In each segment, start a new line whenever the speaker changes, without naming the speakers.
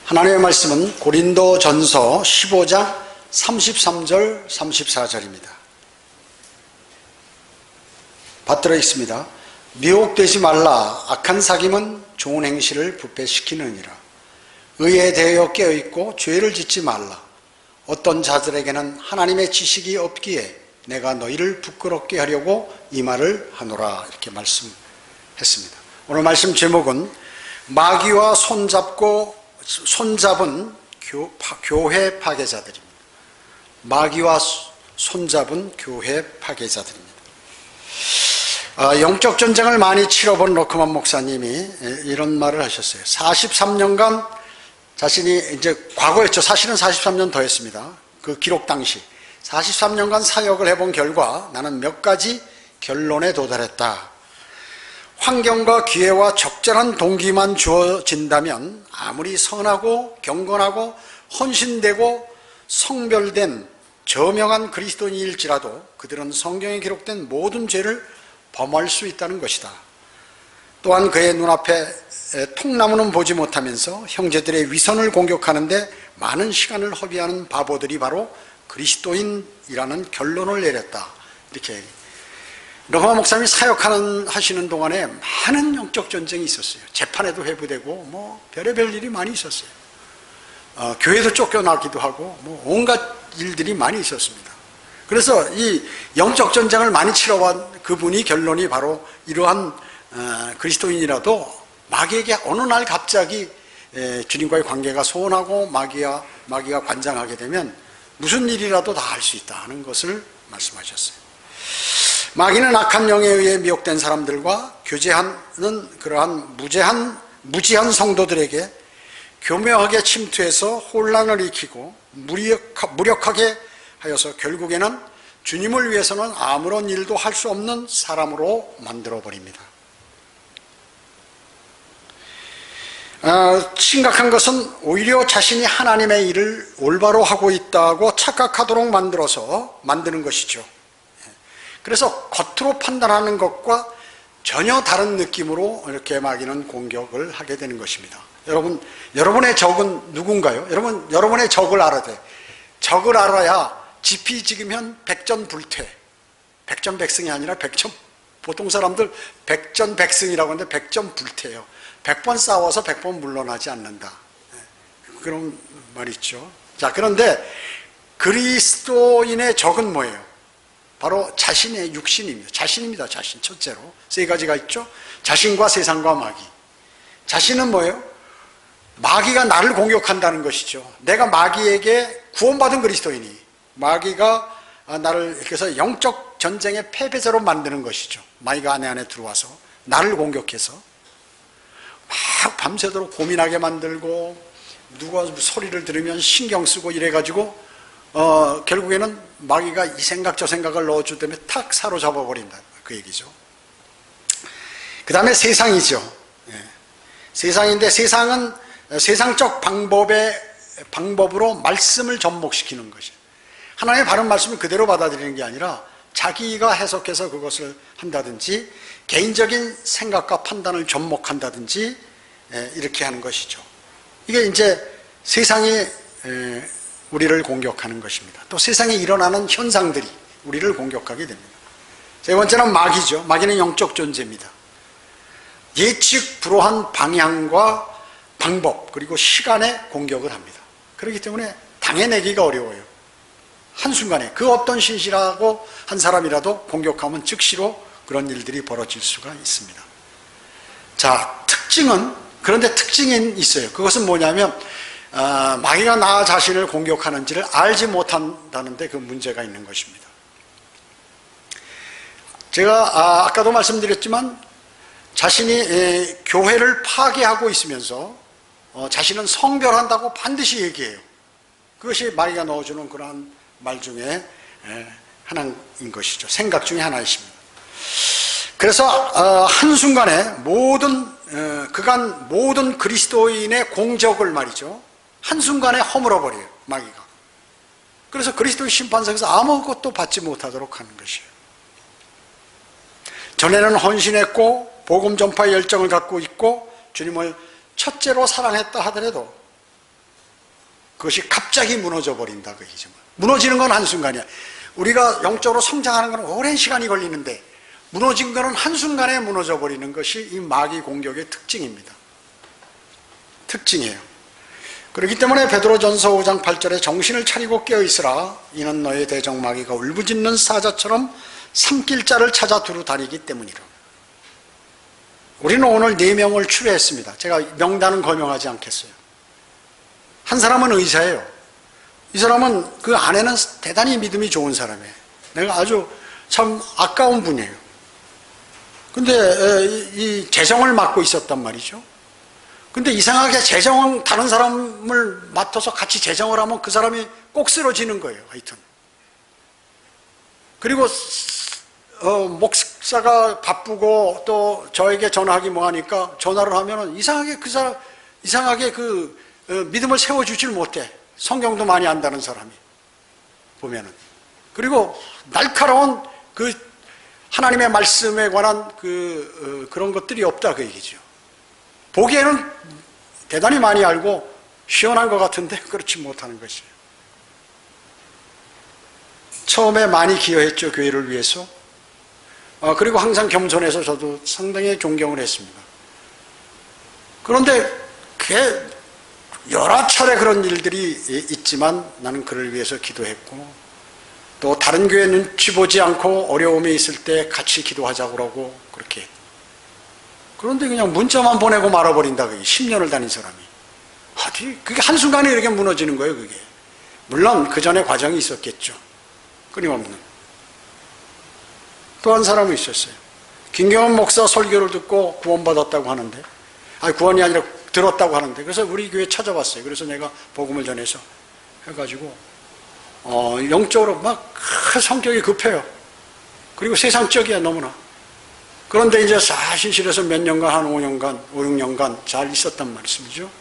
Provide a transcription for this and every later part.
하나님의 말씀은 고린도전서 15장 33절 34절입니다. 받들어 있습니다. 미혹되지 말라. 악한 사귐은 좋은 행실을 부패시키느니라. 의에 대하여 깨어있고 죄를 짓지 말라. 어떤 자들에게는 하나님의 지식이 없기에 내가 너희를 부끄럽게 하려고 이 말을 하노라. 이렇게 말씀했습니다. 오늘 말씀 제목은 마귀와 손잡은 교회 파괴자들입니다. 마귀와 손잡은 교회 파괴자들입니다. 영적 전쟁을 많이 치러본 로크만 목사님이 이런 말을 하셨어요. 43년간 자신이 이제 과거였죠. 사실은 43년 더 했습니다. 그 기록 당시 43년간 사역을 해본 결과 나는 몇 가지 결론에 도달했다. 환경과 기회와 적절한 동기만 주어진다면 아무리 선하고 경건하고 헌신되고 성별된 저명한 그리스도인일지라도 그들은 성경에 기록된 모든 죄를 범할 수 있다는 것이다. 또한 그의 눈앞에 통나무는 보지 못하면서 형제들의 위선을 공격하는데 많은 시간을 허비하는 바보들이 바로 그리스도인이라는 결론을 내렸다. 이렇게 로크만 목사님이 사역하시는 동안에 많은 영적 전쟁이 있었어요. 재판에도 회부되고 별의별 일이 많이 있었어요. 교회도 쫓겨나기도 하고 온갖 일들이 많이 있었습니다. 그래서 이 영적 전쟁을 많이 치러온 그분이 결론이 바로 이러한 그리스도인이라도 마귀에게 어느 날 갑자기 주님과의 관계가 소원하고 마귀가 관장하게 되면 무슨 일이라도 다 할 수 있다는 것을 말씀하셨어요. 마귀는 악한 영에 의해 미혹된 사람들과 교제하는 그러한 무지한 성도들에게 교묘하게 침투해서 혼란을 일으키고 무력하게 하여서 결국에는 주님을 위해서는 아무런 일도 할 수 없는 사람으로 만들어버립니다. 심각한 것은 오히려 자신이 하나님의 일을 올바로 하고 있다고 착각하도록 만드는 것이죠. 그래서 겉으로 판단하는 것과 전혀 다른 느낌으로 이렇게 마귀는 공격을 하게 되는 것입니다. 여러분의 적은 누군가요? 여러분의 적을 알아야 돼. 적을 알아야 지피 지으면 백전불퇴. 백전백승이 아니라 보통 사람들 백전백승이라고 하는데 백전불퇴예요. 100번 싸워서 100번 물러나지 않는다. 그런 말이 있죠. 자, 그런데 그리스도인의 적은 뭐예요? 바로 자신의 육신입니다. 자신입니다. 자신. 첫째로 세 가지가 있죠. 자신과 세상과 마귀. 자신은 뭐예요? 마귀가 나를 공격한다는 것이죠. 내가 마귀에게 구원받은 그리스도인이 마귀가 나를 이렇게 해서 영적 전쟁의 패배자로 만드는 것이죠. 마귀가 내 안에 들어와서 나를 공격해서 막 밤새도록 고민하게 만들고 누가 소리를 들으면 신경 쓰고 이래가지고 결국에는 마귀가 이 생각 저 생각을 넣어줄 때문에 탁 사로잡아 버린다. 그 얘기죠. 그 다음에 세상이죠. 세상인데 세상은 세상적 방법으로 말씀을 접목시키는 것이에요. 하나님의 바른 말씀을 그대로 받아들이는 게 아니라 자기가 해석해서 그것을 한다든지 개인적인 생각과 판단을 접목한다든지 이렇게 하는 것이죠. 이게 이제 세상이 우리를 공격하는 것입니다. 또 세상에 일어나는 현상들이 우리를 공격하게 됩니다. 세 번째는 마귀죠. 마귀는 영적 존재입니다. 예측 불허한 방향과 방법 그리고 시간에 공격을 합니다. 그렇기 때문에 당해내기가 어려워요. 한순간에 그 어떤 신실하고 한 사람이라도 공격하면 즉시로 그런 일들이 벌어질 수가 있습니다. 자, 그런데 특징이 있어요. 그것은 뭐냐면 마귀가 나 자신을 공격하는지를 알지 못한다는 데 그 문제가 있는 것입니다. 제가 아까도 말씀드렸지만 자신이 교회를 파괴하고 있으면서 자신은 성별한다고 반드시 얘기해요. 그것이 마귀가 넣어주는 그러한 말 중에 하나인 것이죠. 생각 중에 하나이십니다. 그래서 한순간에 모든 그리스도인의 공적을 말이죠. 한순간에 허물어버려요. 마귀가. 그래서 그리스도의 심판석에서 아무것도 받지 못하도록 하는 것이에요. 전에는 헌신했고 복음 전파의 열정을 갖고 있고 주님을 첫째로 사랑했다 하더라도 그것이 갑자기 무너져 버린다 그 얘기죠. 무너지는 건 한순간이야. 우리가 영적으로 성장하는 건 오랜 시간이 걸리는데 무너진 것은 한순간에 무너져 버리는 것이 이 마귀 공격의 특징입니다. 특징이에요. 그렇기 때문에 베드로전서 5장 8절에 정신을 차리고 깨어있으라. 이는 너의 대적 마귀가 울부짖는 사자처럼 삼킬 자를 찾아 두루 다니기 때문이라. 우리는 오늘 4명을 추려했습니다. 제가 명단은 거명하지 않겠어요. 한 사람은 의사예요. 이 사람은 그 아내는 대단히 믿음이 좋은 사람이에요. 내가 아주 참 아까운 분이에요. 근데 이 재정을 맡고 있었단 말이죠. 근데 이상하게 재정 다른 사람을 맡아서 같이 재정을 하면 그 사람이 꼭 쓰러지는 거예요. 하여튼. 그리고 목사가 바쁘고 또 저에게 전화하기 뭐 하니까 전화를 하면은 이상하게 그 사람 이상하게 믿음을 세워주질 못해. 성경도 많이 안다는 사람이 보면은. 그리고 날카로운 그 하나님의 말씀에 관한 그런 것들이 없다 그 얘기죠. 보기에는 대단히 많이 알고 시원한 것 같은데 그렇지 못하는 것이에요. 처음에 많이 기여했죠, 교회를 위해서. 그리고 항상 겸손해서 저도 상당히 존경을 했습니다. 그런데 여러 차례 그런 일들이 있지만 나는 그를 위해서 기도했고 또 다른 교회 눈치 보지 않고 어려움이 있을 때 같이 기도하자고 그러고 그렇게. 그런데 그냥 문자만 보내고 말아버린다. 그게 10년을 다닌 사람이. 그게 한순간에 이렇게 무너지는 거예요, 그게. 물론 그 전에 과정이 있었겠죠. 끊임없는. 또 한 사람이 있었어요. 김경원 목사 설교를 듣고 구원받았다고 하는데, 구원이 아니라 들었다고 하는데, 그래서 우리 교회 찾아왔어요. 그래서 내가 복음을 전해서 해가지고, 영적으로 막 성격이 급해요. 그리고 세상적이야, 너무나. 그런데 이제 사실실에서 몇 년간, 한 5년간, 5, 6년간 잘 있었단 말씀이죠.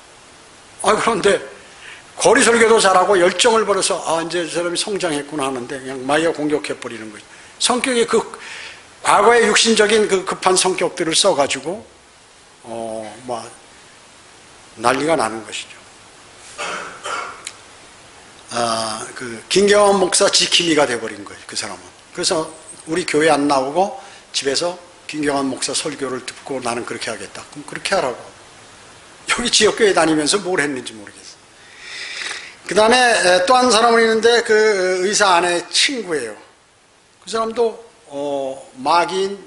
그런데 거리 설교도 잘하고 열정을 벌여서, 이제 저 사람이 성장했구나 하는데, 그냥 마귀가 공격해버리는 거죠. 성격이 과거의 육신적인 급한 성격들을 써가지고, 난리가 나는 것이죠. 김경원 목사 지킴이가 돼버린 거예요, 그 사람은. 그래서 우리 교회 안 나오고 집에서 김경원 목사 설교를 듣고 나는 그렇게 하겠다. 그럼 그렇게 하라고. 여기 지역교회 다니면서 뭘 했는지 모르겠어. 그 다음에 또 한 사람은 있는데 그 의사 아내 친구예요. 그 사람도 마귀인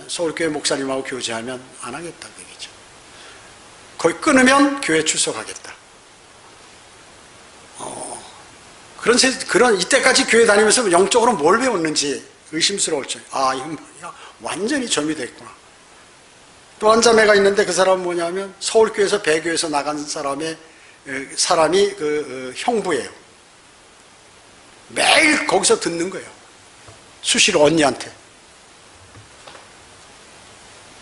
서울교회 목사님하고 교제하면 안 하겠다 그 얘기죠. 거의 끊으면 교회 출석하겠다. 그런 이때까지 교회 다니면서 영적으로 뭘 배웠는지 의심스러울 줄. 이건 완전히 점이 됐구나. 또 한 자매가 있는데 그 사람은 뭐냐면 서울교회에서 배교에서 나간 사람이 형부예요. 매일 거기서 듣는 거예요. 수시로 언니한테.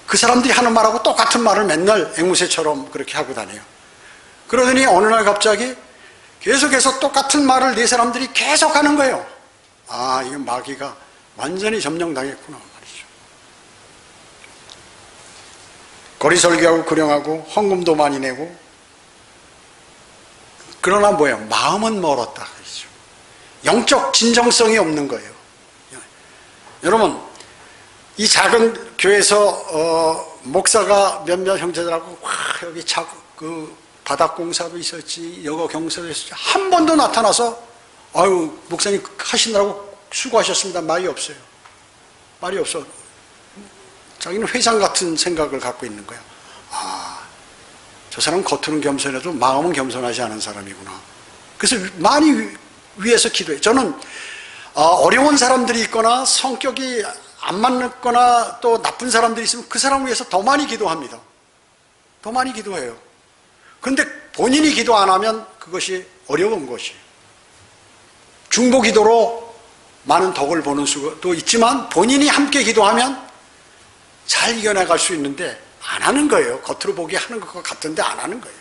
그 사람들이 하는 말하고 똑같은 말을 맨날 앵무새처럼 그렇게 하고 다녀요. 그러더니 어느 날 갑자기 계속해서 똑같은 말을 네 사람들이 계속 하는 거예요. 이건 마귀가 완전히 점령당했구나 말이죠. 거리 설교하고 구령하고 헌금도 많이 내고. 그러나 뭐예요? 마음은 멀었다 그러죠. 영적 진정성이 없는 거예요. 여러분, 이 작은 교회에서 목사가 몇몇 형제들하고 여기 바닥 공사도 있었지, 여거 경사도 있었지, 한 번도 나타나서 목사님 하시느라고 수고하셨습니다. 말이 없어요. 말이 없어. 자기는 회장 같은 생각을 갖고 있는 거야. 저 사람은 겉으로는 겸손해도 마음은 겸손하지 않은 사람이구나. 그래서 많이 위해서 기도해. 저는 어려운 사람들이 있거나 성격이 안 맞거나 또 나쁜 사람들이 있으면 그 사람을 위해서 더 많이 기도합니다. 더 많이 기도해요. 그런데 본인이 기도 안 하면 그것이 어려운 것이에요. 중보 기도로 많은 덕을 보는 수도 있지만 본인이 함께 기도하면 잘 이겨나갈 수 있는데 안 하는 거예요. 겉으로 보기 하는 것 같은데 안 하는 거예요.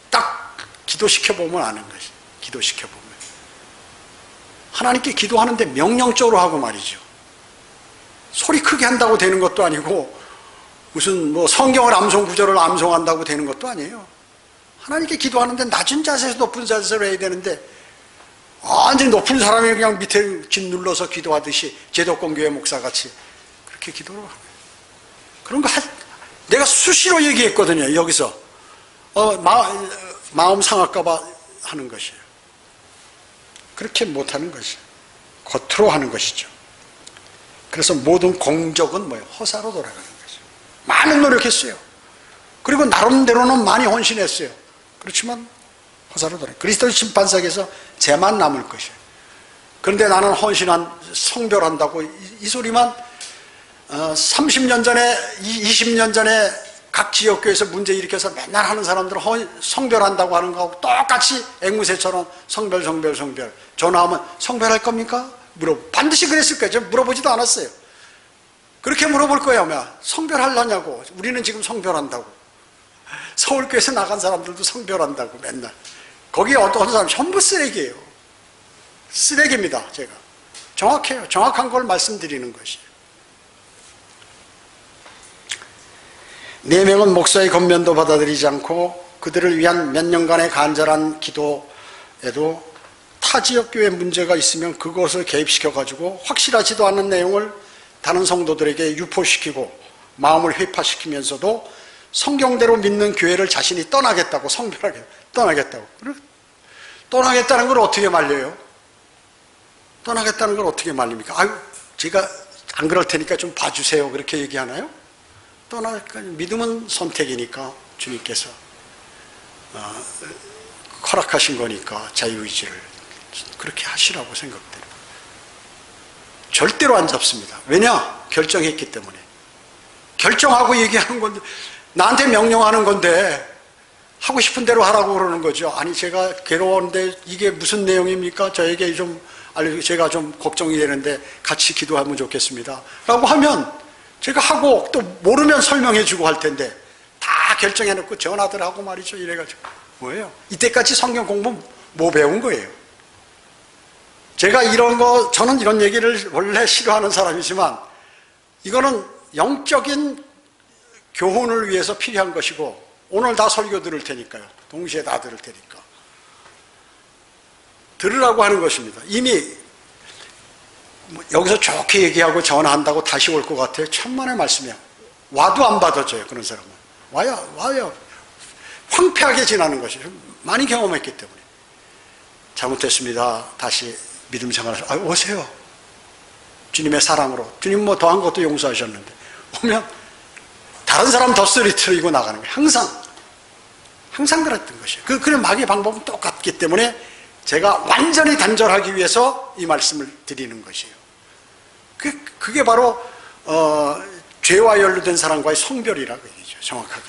딱 기도시켜보면 아는 것이. 기도시켜보면. 하나님께 기도하는데 명령적으로 하고 말이죠. 소리 크게 한다고 되는 것도 아니고 무슨 성경을 암송 구절을 암송한다고 되는 것도 아니에요. 하나님께 기도하는데 낮은 자세에서 높은 자세로 해야 되는데 완전히 높은 사람이 그냥 밑에 짓 눌러서 기도하듯이 제도권교회 목사같이 그렇게 기도를 하는 거예요. 그런 거 내가 수시로 얘기했거든요. 여기서 마음 상할까봐 하는 것이에요. 그렇게 못하는 것이에요. 겉으로 하는 것이죠. 그래서 모든 공적은 뭐예요? 허사로 돌아가는 거죠. 많은 노력했어요. 그리고 나름대로는 많이 헌신했어요. 그렇지만 허사로 돌아가요. 그리스도의 심판석에서 죄만 남을 것이에요. 그런데 나는 헌신한 성별한다고 이 소리만 30년 전에 20년 전에 각 지역교회에서 문제 일으켜서 맨날 하는 사람들은 성별한다고 하는 거하고 똑같이 앵무새처럼 성별 전화하면 성별할 겁니까? 반드시 그랬을 거예요. 저 물어보지도 않았어요. 그렇게 물어볼 거예요. 아마 성별하려냐고. 우리는 지금 성별한다고. 서울교회에서 나간 사람들도 성별한다고 맨날. 거기에 어떤 사람 전부 쓰레기예요. 쓰레기입니다. 제가 정확해요. 정확한 걸 말씀드리는 것이에요. 4명은 목사의 권면도 받아들이지 않고 그들을 위한 몇 년간의 간절한 기도에도 타 지역 교회 문제가 있으면 그것을 개입시켜가지고 확실하지도 않은 내용을 다른 성도들에게 유포시키고 마음을 회파시키면서도 성경대로 믿는 교회를 자신이 떠나겠다고 성별하게 떠나겠다고. 떠나겠다는 걸 어떻게 말려요? 떠나겠다는 걸 어떻게 말립니까? 아유, 제가 안 그럴 테니까 좀 봐주세요. 그렇게 얘기하나요? 믿음은 선택이니까 주님께서 허락하신 거니까 자유의지를 그렇게 하시라고 생각돼요. 절대로 안 잡습니다. 왜냐? 결정했기 때문에. 결정하고 얘기하는 건데 나한테 명령하는 건데 하고 싶은 대로 하라고 그러는 거죠. 아니 제가 괴로웠는데 이게 무슨 내용입니까? 저에게 좀 제가 좀 걱정이 되는데 같이 기도하면 좋겠습니다 라고 하면 제가 하고 또 모르면 설명해 주고 할 텐데 다 결정해 놓고 전화들 하고 말이죠. 이래가지고 뭐예요? 이때까지 성경 공부 뭐 배운 거예요? 제가 이런 거 저는 이런 얘기를 원래 싫어하는 사람이지만 이거는 영적인 교훈을 위해서 필요한 것이고 오늘 다 설교 들을 테니까요. 동시에 다 들을 테니까 들으라고 하는 것입니다. 이미 여기서 좋게 얘기하고 전화한다고 다시 올 것 같아요. 천만의 말씀이야. 와도 안 받아줘요. 그런 사람은 와요. 황폐하게 지나는 것이죠. 많이 경험했기 때문에. 잘못했습니다. 다시 믿음 생활을 오세요. 주님의 사랑으로. 주님 뭐 더한 것도 용서하셨는데 오면 다른 사람 더 쓰리트리고 나가는 거예요. 항상 그랬던 것이에요. 그런 마귀의 방법은 똑같기 때문에 제가 완전히 단절하기 위해서 이 말씀을 드리는 것이에요. 그게 바로 죄와 연루된 사람과의 성별이라고 얘기죠. 정확하게.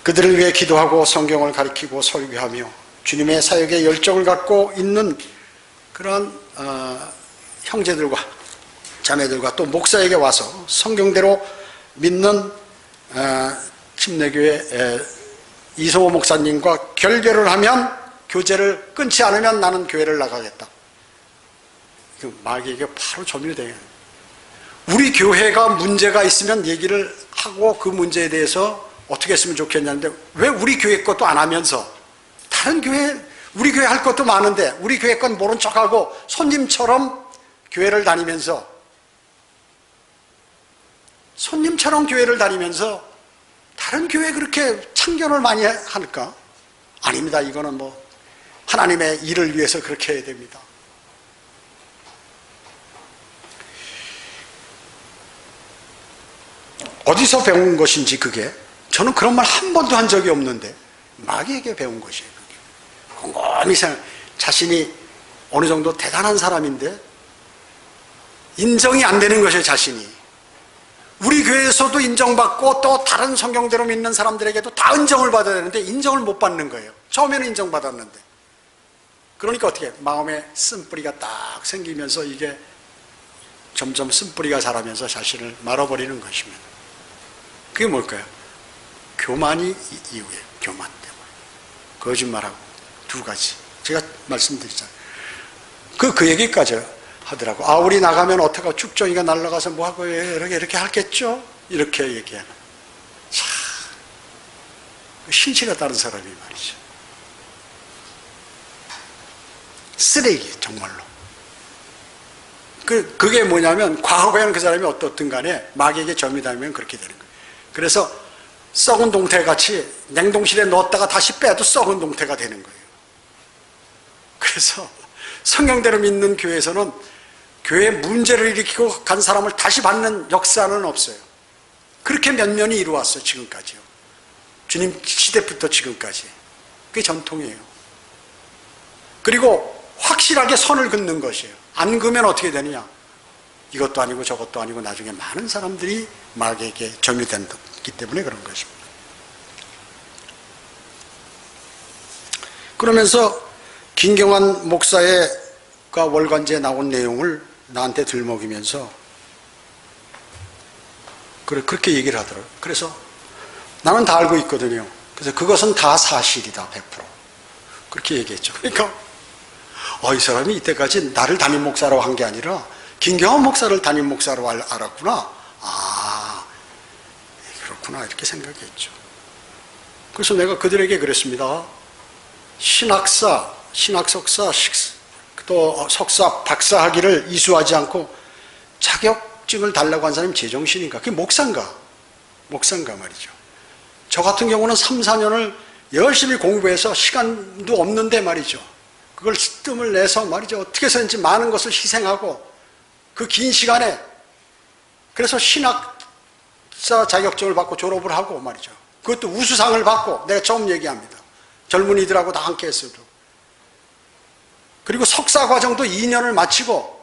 그들을 위해 기도하고 성경을 가르치고 설교하며 주님의 사역에 열정을 갖고 있는 그런 형제들과 자매들과 또 목사에게 와서 성경대로 믿는 침례교회 이성호 목사님과 결별을 하면 교제를 끊지 않으면 나는 교회를 나가겠다. 마귀에게 바로 점유돼요. 우리 교회가 문제가 있으면 얘기를 하고 그 문제에 대해서 어떻게 했으면 좋겠냐는데 왜 우리 교회 것도 안 하면서 다른 교회 우리 교회 할 것도 많은데 우리 교회 건 모른 척하고 손님처럼 교회를 다니면서 다른 교회 그렇게 참견을 많이 할까? 아닙니다. 이거는 뭐 하나님의 일을 위해서 그렇게 해야 됩니다. 어디서 배운 것인지 그게 저는 그런 말 한 번도 한 적이 없는데 마귀에게 배운 것이에요. 곰곰이 자신이 어느 정도 대단한 사람인데 인정이 안 되는 것이에요. 자신이. 우리 교회에서도 인정받고 또 다른 성경대로 믿는 사람들에게도 다 인정을 받아야 되는데 인정을 못 받는 거예요. 처음에는 인정받았는데. 그러니까 어떻게 마음에 쓴뿌리가 딱 생기면서 이게 점점 쓴뿌리가 자라면서 자신을 말아버리는 것입니다. 그게 뭘까요? 교만이 이유예요. 교만 때문에. 거짓말하고 두 가지. 제가 말씀드리잖아요. 그 얘기까지 하더라고. 우리 나가면 어떡하고 쭉정이가 날아가서 뭐하고 이렇게 하겠죠? 이렇게 얘기하는. 참, 신실에 따른 사람이 말이죠. 쓰레기 정말로. 그게 뭐냐면 과거에는 그 사람이 어떻든 간에 마귀에게 점이 닿으면 그렇게 되는 거예요. 그래서 썩은 동태같이 냉동실에 넣었다가 다시 빼도 썩은 동태가 되는 거예요. 그래서 성경대로 믿는 교회에서는 교회에 문제를 일으키고 간 사람을 다시 받는 역사는 없어요. 그렇게 면면이 이루어왔어요. 지금까지요. 주님 시대부터 지금까지. 그게 전통이에요. 그리고 확실하게 선을 긋는 것이에요. 안 그으면 어떻게 되느냐? 이것도 아니고 저것도 아니고 나중에 많은 사람들이 마귀에게 점유됐기 때문에 그런 것입니다. 그러면서 김경환 목사가 월간지에 나온 내용을 나한테 들먹이면서 그렇게 얘기를 하더라고요. 그래서 나는 다 알고 있거든요. 그래서 그것은 다 사실이다, 100%. 그렇게 얘기했죠. 그러니까 이 사람이 이때까지 나를 담임 목사라고 한 게 아니라 김경환 목사를 담임 목사로 알았구나. 그렇구나, 이렇게 생각했죠. 그래서 내가 그들에게 그랬습니다. 신학사, 신학석사, 또 석사, 박사 학위를 이수하지 않고 자격증을 달라고 한 사람이 제정신인가? 그게 목사인가 말이죠. 저 같은 경우는 3, 4년을 열심히 공부해서 시간도 없는데 말이죠. 그걸 뜸을 내서 말이죠. 어떻게 해서든지 많은 것을 희생하고 그 긴 시간에 그래서 신학사 자격증을 받고 졸업을 하고 말이죠. 그것도 우수상을 받고 내가 처음 얘기합니다. 젊은이들하고 다 함께 했어도. 그리고 석사 과정도 2년을 마치고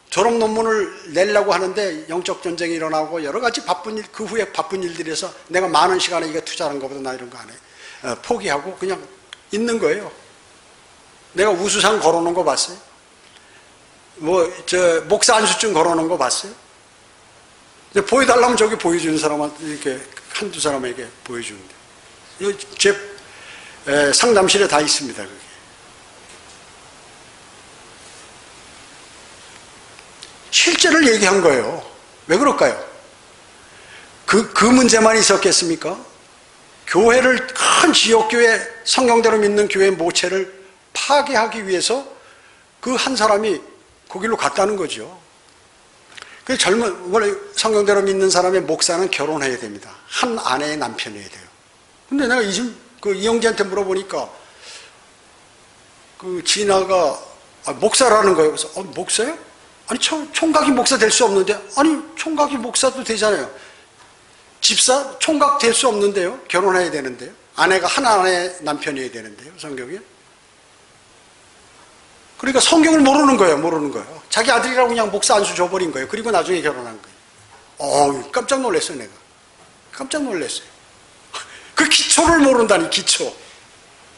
졸업 논문을 내려고 하는데 영적 전쟁이 일어나고 여러 가지 바쁜 일, 그 후에 바쁜 일들에서 내가 많은 시간에 이거 투자하는 것보다 나 이런 거 안 해. 포기하고 그냥 있는 거예요. 내가 우수상 걸어놓은 거 봤어요? 목사 안수증 걸어놓은 거 봤어요? 보여달라면 저기 보여주는 사람한테 이렇게 한두 사람에게 보여주는데. 제 상담실에 다 있습니다, 그게. 실제를 얘기한 거예요. 왜 그럴까요? 그 문제만 있었겠습니까? 교회를, 큰 지역교회, 성경대로 믿는 교회 모체를 파괴하기 위해서 그 한 사람이 거기로 갔다는 거죠. 원래 성경대로 믿는 사람의 목사는 결혼해야 됩니다. 한 아내의 남편이어야 돼요. 근데 내가 이영재한테 물어보니까 진아가 목사라는 거예요. 그래서 목사요? 아니 총각이 목사 될 수 없는데. 아니 총각이 목사도 되잖아요. 집사 총각 될 수 없는데요. 결혼해야 되는데요. 아내가 한 아내의 남편이어야 되는데요. 성경에. 그러니까 성경을 모르는 거예요. 자기 아들이라고 그냥 목사 안수 줘버린 거예요. 그리고 나중에 결혼한 거예요. 깜짝 놀랐어요, 내가. 깜짝 놀랐어요. 그 기초를 모른다니, 기초.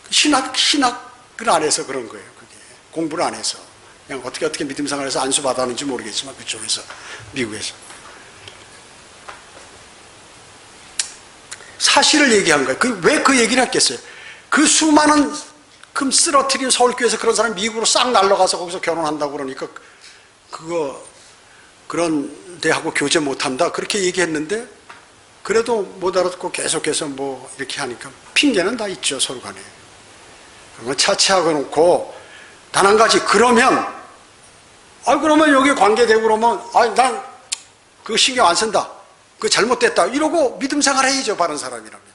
신학을 안 해서 그런 거예요, 그게. 공부를 안 해서. 그냥 어떻게 믿음 생활에서 안수 받았는지 모르겠지만, 그쪽에서, 미국에서. 사실을 얘기한 거예요. 왜 그 얘기를 했겠어요? 그 수많은 금 쓰러뜨린 서울교회에서 그런 사람이 미국으로 싹 날아가서 거기서 결혼한다고 그러니까 그런 데하고 교제 못한다 그렇게 얘기했는데 그래도 못 알아듣고 계속해서 이렇게 하니까 핑계는 다 있죠, 서로 간에. 그러면 차치하고 놓고 단 한 가지, 그러면 여기 관계되고 그러면 난 그거 신경 안 쓴다, 그거 잘못됐다 이러고 믿음 생활 해야죠, 바른 사람이라면.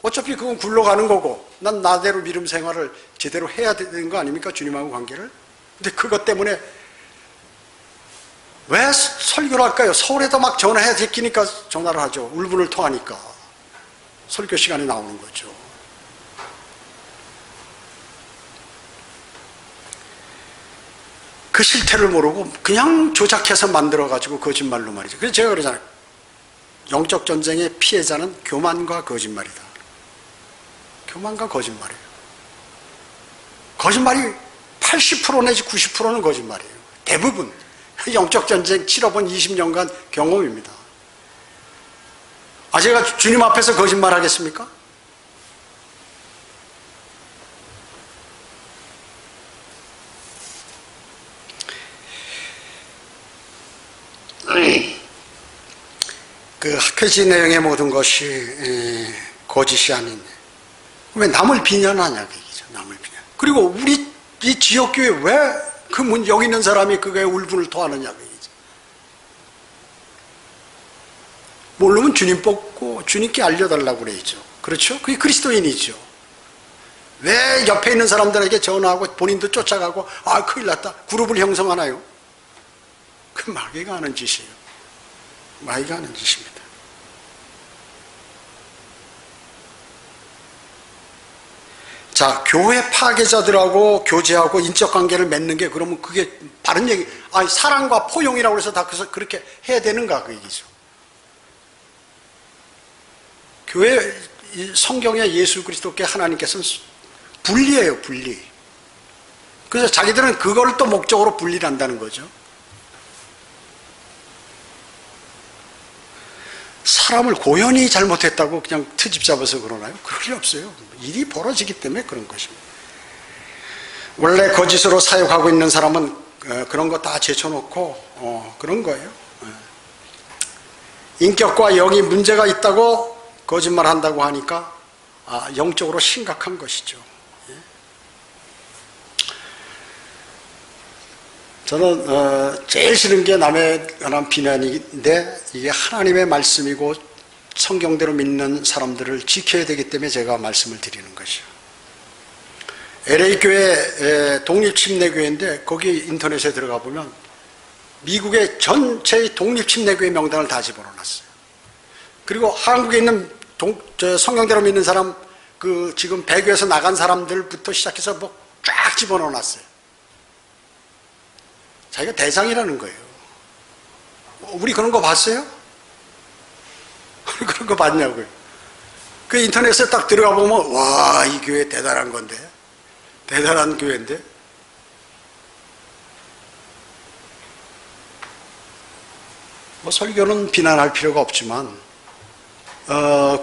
어차피 그건 굴러가는 거고 난 나대로 믿음 생활을 제대로 해야 되는 거 아닙니까? 주님하고 관계를. 근데 그것 때문에 왜 설교를 할까요? 서울에다 막 전화해야 되니까 전화를 하죠. 울분을 토하니까. 설교 시간에 나오는 거죠. 그 실태를 모르고 그냥 조작해서 만들어가지고 거짓말로 말이죠. 그래서 제가 그러잖아요. 영적 전쟁의 피해자는 교만과 거짓말이다. 교만과 거짓말이에요. 거짓말이 80% 내지 90%는 거짓말이에요. 대부분. 영적 전쟁 치러본 20년간 경험입니다. 제가 주님 앞에서 거짓말 하겠습니까? 그 학회지 내용의 모든 것이 거짓이 아니냐. 왜 남을 비난하냐, 그 얘기죠. 남을 비난. 그리고 우리 이 지역교회 왜 그 여기 있는 사람이 그거에 울분을 토하느냐, 그 얘기죠. 모르면 주님 뽑고 주님께 알려달라고 그래야죠. 그렇죠? 그게 그리스도인이죠. 왜 옆에 있는 사람들에게 전화하고 본인도 쫓아가고, 아, 큰일 났다. 그룹을 형성하나요? 그 마귀가 하는 짓이에요. 마귀가 하는 짓입니다. 자, 교회 파괴자들하고 교제하고 인적 관계를 맺는 게 그러면 그게 바른 얘기, 아니, 사랑과 포용이라고 해서 다 그렇게 해야 되는가, 그 얘기죠. 교회, 성경에 예수 그리스도께 하나님께서는 분리해요, 분리. 그래서 자기들은 그걸 또 목적으로 분리를 한다는 거죠. 사람을 고연히 잘못했다고 그냥 트집 잡아서 그러나요? 그럴 리 없어요. 일이 벌어지기 때문에 그런 것입니다. 원래 거짓으로 사역하고 있는 사람은 그런 거 다 제쳐놓고 그런 거예요. 인격과 영이 문제가 있다고 거짓말한다고 하니까 영적으로 심각한 것이죠. 저는 제일 싫은 게 남에 관한 비난인데 이게 하나님의 말씀이고 성경대로 믿는 사람들을 지켜야 되기 때문에 제가 말씀을 드리는 것이요. LA 교회 독립침례교회인데 거기 인터넷에 들어가 보면 미국의 전체의 독립침례교회 명단을 다 집어넣어놨어요. 그리고 한국에 있는 성경대로 믿는 사람 그 지금 배교에서 나간 사람들부터 시작해서 뭐 쫙 집어넣어놨어요. 자기가 대상이라는 거예요. 우리 그런 거 봤어요? 그런 거 봤냐고요. 그 인터넷에 딱 들어가 보면 와, 이 교회 대단한 건데, 대단한 교회인데. 뭐 설교는 비난할 필요가 없지만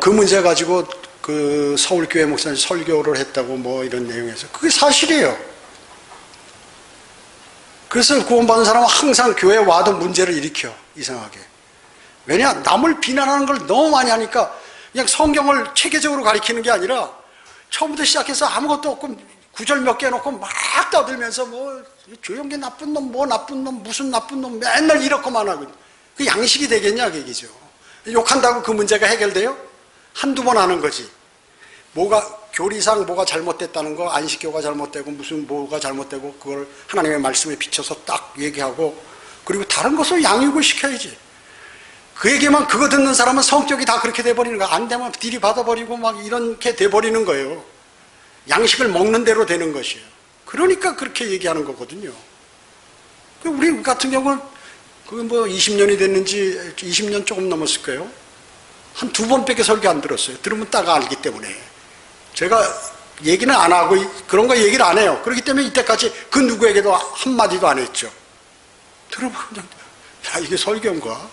그 문제 가지고 그 서울교회 목사님 설교를 했다고 뭐 이런 내용에서 그게 사실이에요. 그래서 구원받은 사람은 항상 교회에 와도 문제를 일으켜, 이상하게. 왜냐? 남을 비난하는 걸 너무 많이 하니까 그냥 성경을 체계적으로 가리키는 게 아니라 처음부터 시작해서 아무것도 없고 구절 몇 개 놓고 막 떠들면서 뭐 조용히 나쁜 놈, 뭐 나쁜 놈, 무슨 나쁜 놈 맨날 이렇게만 하고. 그 양식이 되겠냐, 그 얘기죠. 욕한다고 그 문제가 해결돼요? 한두 번 하는 거지. 교리상 뭐가 잘못됐다는 거, 안식교가 잘못되고 무슨 뭐가 잘못되고 그걸 하나님의 말씀에 비춰서 딱 얘기하고, 그리고 다른 것을 양육을 시켜야지. 그 얘기만 그거 듣는 사람은 성격이 다 그렇게 돼버리는 거야. 안 되면 딜이 받아버리고 막 이렇게 돼버리는 거예요. 양식을 먹는 대로 되는 것이에요. 그러니까 그렇게 얘기하는 거거든요. 우리 같은 경우는 그 뭐 20년이 됐는지 20년 조금 넘었을 거예요. 한 2번밖에 설교 안 들었어요. 들으면 딱 알기 때문에. 제가 얘기는 안 하고 그런 거 얘기를 안 해요. 그렇기 때문에 이때까지 그 누구에게도 한마디도 안 했죠. 들어보면 그냥, 야, 이게 설교인가?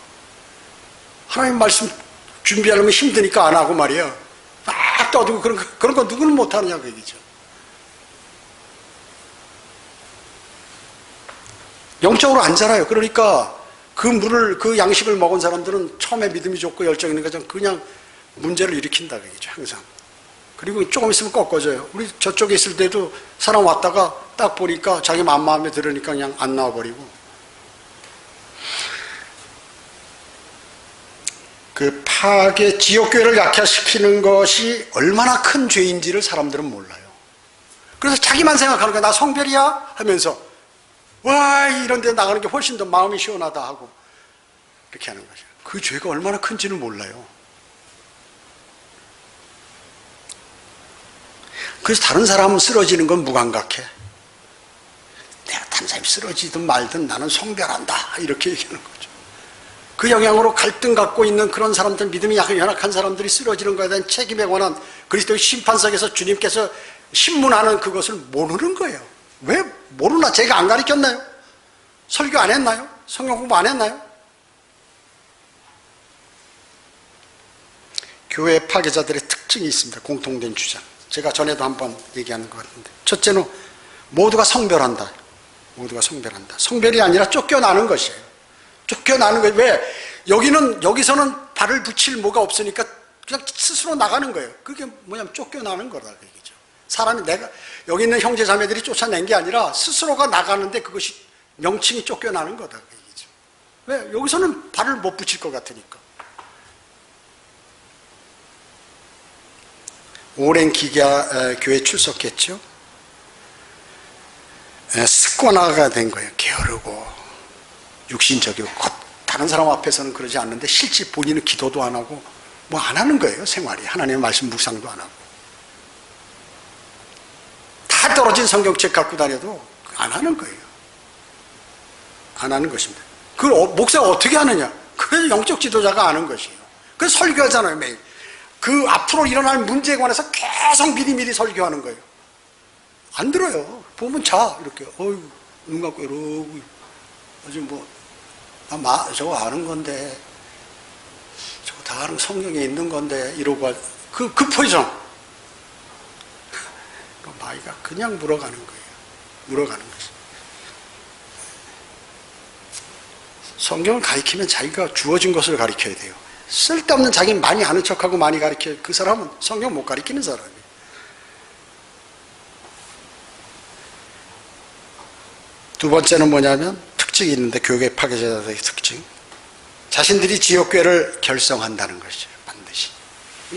하나님 말씀 준비하려면 힘드니까 안 하고 말이야. 막 떠들고 그런 거 누구는 못 하느냐, 그 얘기죠. 영적으로 안 자라요. 그러니까 그 양식을 먹은 사람들은 처음에 믿음이 좋고 열정이 있는 거죠. 그냥 문제를 일으킨다, 그 얘기죠, 항상. 그리고 조금 있으면 꺾어져요. 우리 저쪽에 있을 때도 사람 왔다가 딱 보니까 자기 마음에 들으니까 그냥 안 나와버리고. 그 파괴, 지역교회를 약화시키는 것이 얼마나 큰 죄인지를 사람들은 몰라요. 그래서 자기만 생각하는 거야. 나 성별이야? 하면서 와, 이런 데 나가는 게 훨씬 더 마음이 시원하다 하고 그렇게 하는 거죠. 그 죄가 얼마나 큰지는 몰라요. 그래서 다른 사람은 쓰러지는 건 무감각해. 내가 다른 사람이 쓰러지든 말든 나는 성별한다, 이렇게 얘기하는 거죠. 그 영향으로 갈등 갖고 있는 그런 사람들, 믿음이 연약한 사람들이 쓰러지는 것에 대한 책임에 관한 그리스도의 심판석에서 주님께서 신문하는 그것을 모르는 거예요. 왜 모르나? 제가 안 가르쳤나요? 설교 안 했나요? 성경 공부 안 했나요? 교회 파괴자들의 특징이 있습니다. 공통된 주장. 제가 전에도 한번 얘기한 것 같은데, 첫째는 모두가 성별한다. 모두가 성별한다. 성별이 아니라 쫓겨나는 것이에요. 쫓겨나는 거예요. 왜? 여기서는 발을 붙일 뭐가 없으니까 그냥 스스로 나가는 거예요. 그게 뭐냐면 쫓겨나는 거다 그 얘기죠. 사람이 내가 여기 있는 형제 자매들이 쫓아낸 게 아니라 스스로가 나가는데 그것이 명칭이 쫓겨나는 거다 그 얘기죠. 왜? 여기서는 발을 못 붙일 것 같으니까. 오랜 기가 교회 출석했죠. 습관화가 된 거예요. 게으르고 육신적이고 다른 사람 앞에서는 그러지 않는데 실제 본인은 기도도 안 하고 뭐 안 하는 거예요. 생활이. 하나님의 말씀 묵상도 안 하고. 다 떨어진 성경책 갖고 다녀도 안 하는 거예요. 안 하는 것입니다. 그걸 목사가 어떻게 하느냐? 그래서 영적 지도자가 아는 것이에요. 그래서 설교하잖아요. 매일. 그 앞으로 일어날 문제에 관해서 계속 미리미리 설교하는 거예요. 안 들어요. 보면 자 이렇게 어휴 눈 감고 이러고 아주 뭐 저거 아는 건데 저거 다 아는 성경에 있는 건데 이러고 그 포지션 마이가 그냥 물어가는 거예요. 물어가는 것이. 성경을 가리키면 자기가 주어진 것을 가리켜야 돼요. 쓸데없는 자기 많이 아는 척하고 많이 가리켜 그 사람은 성경 못 가리키는 사람이에요. 두 번째는 뭐냐면 특징이 있는데 교회 파괴자들의 특징. 자신들이 지역교회를 결성한다는 것이죠. 반드시.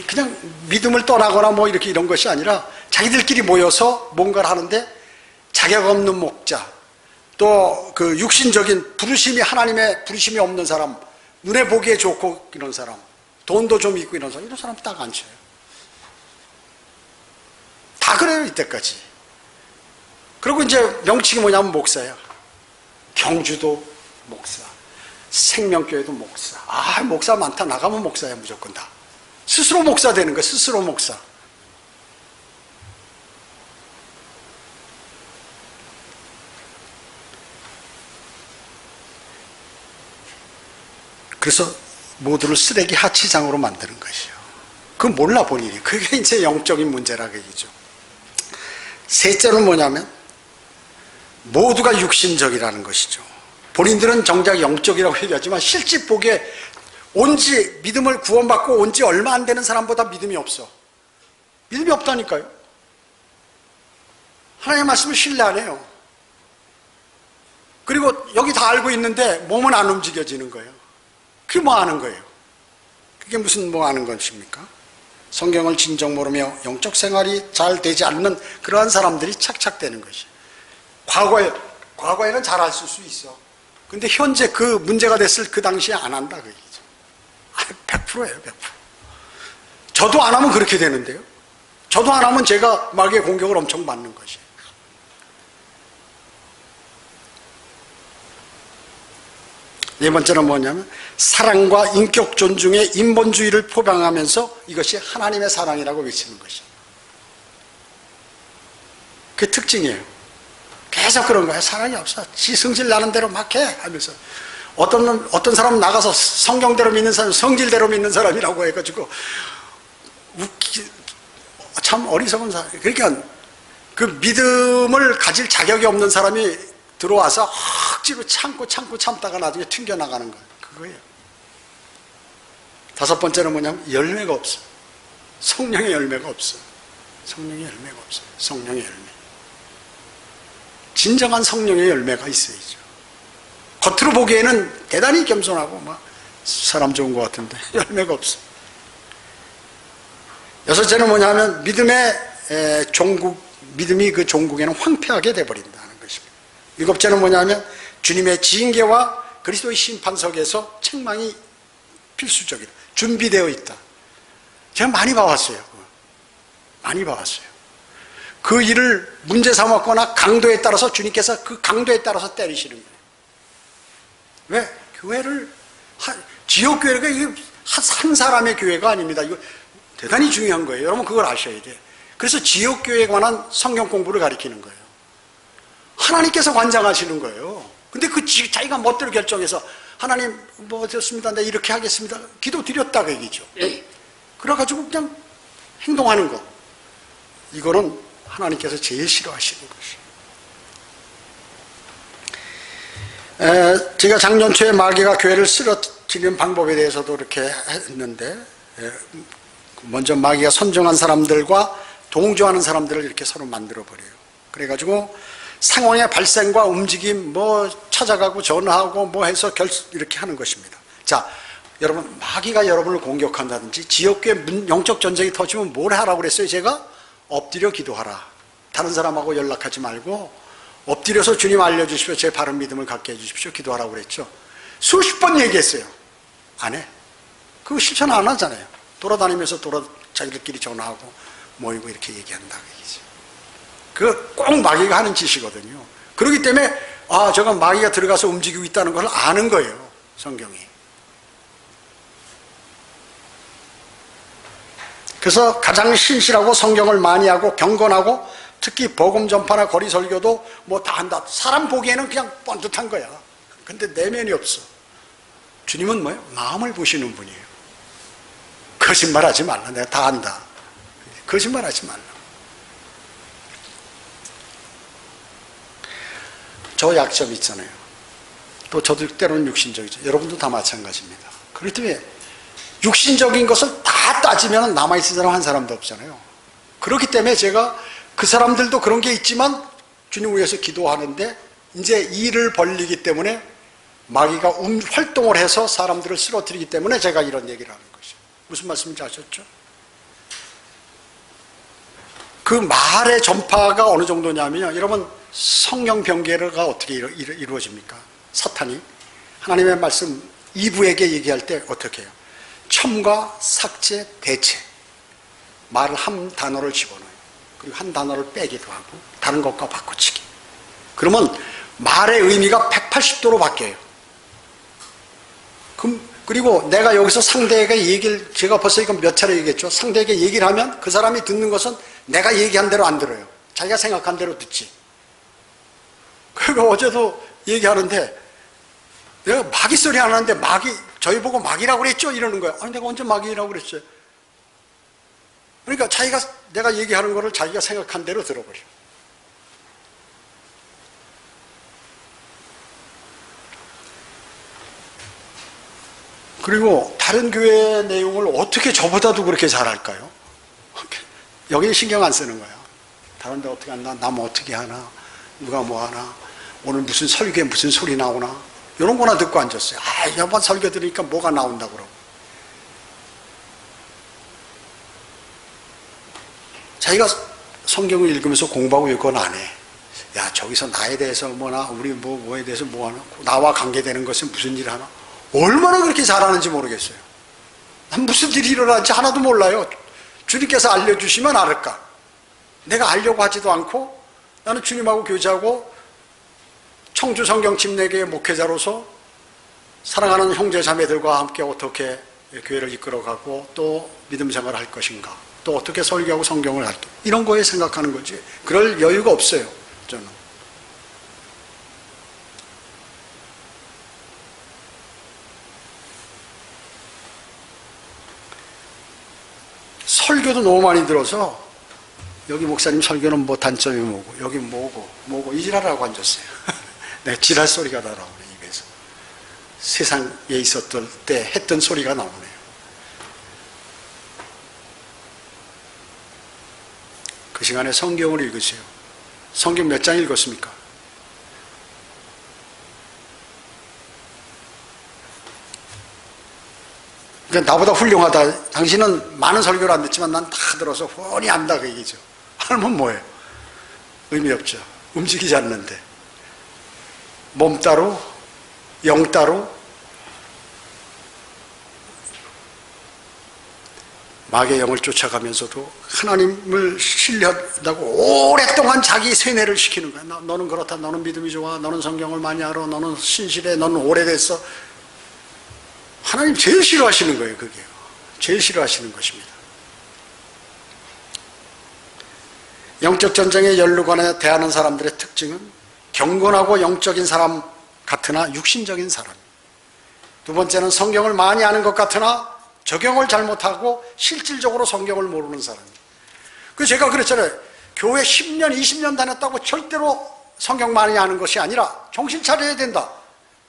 그냥 믿음을 떠나거나 뭐 이렇게 이런 것이 아니라 자기들끼리 모여서 뭔가를 하는데 자격 없는 목자, 또 그 육신적인 부르심이 하나님의 부르심이 없는 사람, 눈에 보기에 좋고 이런 사람, 돈도 좀 있고 이런 사람 딱 앉혀요. 다 그래요 이때까지. 그리고 이제 명칭이 뭐냐면 목사야. 경주도 목사, 생명교회도 목사. 아 목사 많다. 나가면 목사야 무조건 다. 스스로 목사 되는 거야. 스스로 목사. 그래서 모두를 쓰레기 하치장으로 만드는 것이요. 그건 몰라 본인이. 그게 이제 영적인 문제라 그 얘기죠. 셋째는 뭐냐면 모두가 육신적이라는 것이죠. 본인들은 정작 영적이라고 얘기하지만 실제 보기에 온지 믿음을 구원받고 온 지 얼마 안 되는 사람보다 믿음이 없어. 믿음이 없다니까요. 하나님의 말씀을 신뢰 안 해요. 그리고 여기 다 알고 있는데 몸은 안 움직여지는 거예요. 그게 뭐 아는 거예요? 그게 무슨 뭐 아는 것입니까? 성경을 진정 모르며 영적 생활이 잘 되지 않는 그러한 사람들이 착착되는 것이. 과거에는 잘 알수 있어. 근데 현재 그 문제가 됐을 그 당시에 안 한다 그 얘기죠. 100%예요, 100%. 저도 안 하면 그렇게 되는데요. 저도 안 하면 제가 마귀의 공격을 엄청 받는 것이에요. 네 번째는 뭐냐면 사랑과 인격 존중의 인본주의를 포장하면서 이것이 하나님의 사랑이라고 외치는 것이에요. 그게 특징이에요. 계속 그런 거예요. 사랑이 없어. 지 성질 나는 대로 막 해 하면서 어떤 사람은 나가서 성경대로 믿는 사람, 성질대로 믿는 사람이라고 해가지고 참 어리석은 사람. 그러니까 그 믿음을 가질 자격이 없는 사람이 들어와서 억지로 참다가 나중에 튕겨나가는 거예요. 그거예요. 다섯 번째는 뭐냐면 열매가 없어. 성령의 열매가 없어. 성령의 열매가 없어. 성령의 열매. 진정한 성령의 열매가 있어야죠. 겉으로 보기에는 대단히 겸손하고 막 사람 좋은 것 같은데 열매가 없어. 여섯째는 뭐냐면 믿음이 그 종국에는 황폐하게 돼버린다는 것입니다. 일곱째는 뭐냐면 주님의 징계와 그리스도의 심판석에서 책망이 필수적이다. 준비되어 있다. 제가 많이 봐왔어요. 많이 봐왔어요. 그 일을 문제 삼았거나 강도에 따라서 주님께서 그 강도에 따라서 때리시는 거예요. 왜? 교회를 지역교회가 이게 한 사람의 교회가 아닙니다. 이거 대단히 중요한 거예요. 여러분 그걸 아셔야 돼요. 그래서 지역교회에 관한 성경 공부를 가리키는 거예요. 하나님께서 관장하시는 거예요. 근데 그 자기가 멋대로 결정해서 하나님 뭐 됐습니다. 내가 이렇게 하겠습니다. 기도 드렸다 그 얘기죠. 그래가지고 그냥 행동하는 거. 이거는 하나님께서 제일 싫어하시는 것이에요. 제가 작년 초에 마귀가 교회를 쓰러뜨리는 방법에 대해서도 이렇게 했는데 먼저 마귀가 선정한 사람들과 동조하는 사람들을 이렇게 서로 만들어버려요. 그래가지고 상황의 발생과 움직임, 뭐 찾아가고 전화하고 뭐 해서 이렇게 하는 것입니다. 자, 여러분, 마귀가 여러분을 공격한다든지 지역교회 영적 전쟁이 터지면 뭘 하라고 그랬어요? 제가 엎드려 기도하라. 다른 사람하고 연락하지 말고 엎드려서 주님 알려주십시오. 제 바른 믿음을 갖게 해주십시오. 기도하라고 그랬죠. 수십 번 얘기했어요. 안 해. 그거 실천 안 하잖아요. 돌아다니면서 자기들끼리 전화하고 모이고 이렇게 얘기한다. 그거 꼭 마귀가 하는 짓이거든요. 그렇기 때문에 저건 마귀가 들어가서 움직이고 있다는 걸 아는 거예요. 성경이. 그래서 가장 신실하고 성경을 많이 하고 경건하고 특히 복음 전파나 거리 설교도 뭐 다 한다. 사람 보기에는 그냥 뻔듯한 거야. 근데 내면이 없어. 주님은 뭐예요? 마음을 보시는 분이에요. 거짓말하지 말라. 내가 다 안다. 거짓말하지 말라. 저 약점 있잖아요. 또 저도 때로는 육신적이죠. 여러분도 다 마찬가지입니다. 그렇기 때문에 육신적인 것을 다 따지면 남아있는 사람 한 사람도 없잖아요. 그렇기 때문에 제가 그 사람들도 그런 게 있지만 주님 위해서 기도하는데 이제 일을 벌리기 때문에 마귀가 활동을 해서 사람들을 쓰러뜨리기 때문에 제가 이런 얘기를 하는 것이죠. 무슨 말씀인지 아셨죠? 그 말의 전파가 어느 정도냐면요. 여러분, 성령 병개가 어떻게 이루어집니까? 사탄이 하나님의 말씀 이브에게 얘기할 때 어떻게 해요? 첨가, 삭제, 대체. 말을 한 단어를 집어넣어요. 그리고 한 단어를 빼기도 하고 다른 것과 바꿔치기. 그러면 말의 의미가 180도로 바뀌어요. 그리고 내가 여기서 상대에게 얘기를, 제가 벌써 이건 몇 차례 얘기했죠. 상대에게 얘기를 하면 그 사람이 듣는 것은 내가 얘기한 대로 안 들어요. 자기가 생각한 대로 듣지. 그러니까 어제도 얘기하는데 내가 마귀 소리 안 하는데 저희 보고 마귀라고 그랬죠? 이러는 거야. 아니, 내가 언제 마귀라고 그랬어요? 그러니까 내가 얘기하는 거를 자기가 생각한 대로 들어버려. 그리고 다른 교회 내용을 어떻게 저보다도 그렇게 잘할까요? 여기는 신경 안 쓰는 거야. 다른 데 어떻게 하나, 남 어떻게 하나, 누가 뭐 하나, 오늘 무슨 설교에 무슨 소리 나오나, 이런 거나 듣고 앉았어요. 여번 설교 들으니까 뭐가 나온다고 그러고. 자기가 성경을 읽으면서 공부하고 이건 안 해. 야, 저기서 나에 대해서 뭐나, 우리 뭐에 대해서 뭐 하나, 나와 관계되는 것은 무슨 일 하나, 얼마나 그렇게 잘하는지 모르겠어요. 난 무슨 일이 일어나는지 하나도 몰라요. 주님께서 알려주시면 알을까. 내가 알려고 하지도 않고 나는 주님하고 교제하고 청주 성경 침례교회 목회자로서 사랑하는 형제 자매들과 함께 어떻게 교회를 이끌어가고 또 믿음 생활을 할 것인가, 또 어떻게 설교하고 성경을 할까, 이런 거에 생각하는 거지 그럴 여유가 없어요. 저는. 설교도 너무 많이 들어서 여기 목사님 설교는 뭐 단점이 뭐고 여기 뭐고 이 지랄하고 앉았어요. 내가 지랄 소리가 다 나오네 입에서. 세상에 있었던 때 했던 소리가 나오네요. 그 시간에 성경을 읽으세요. 성경 몇 장 읽었습니까? 그러니까 나보다 훌륭하다. 당신은 많은 설교를 안 듣지만 난 다 들어서 훤히 안다 그 얘기죠. 하면 뭐예요? 의미 없죠. 움직이지 않는데. 몸 따로, 영 따로. 마귀의 영을 쫓아가면서도 하나님을 신뢰한다고 오랫동안 자기 세뇌를 시키는 거야. 너는 그렇다. 너는 믿음이 좋아. 너는 성경을 많이 알아. 너는 신실해. 너는 오래됐어. 하나님 제일 싫어하시는 거예요. 그게 제일 싫어하시는 것입니다. 영적 전쟁에 연루관에 대하는 사람들의 특징은 경건하고 영적인 사람 같으나 육신적인 사람. 두 번째는 성경을 많이 아는 것 같으나 적용을 잘못하고 실질적으로 성경을 모르는 사람. 그래서 제가 그랬잖아요. 교회 10년, 20년 다녔다고 절대로 성경 많이 아는 것이 아니라 정신 차려야 된다.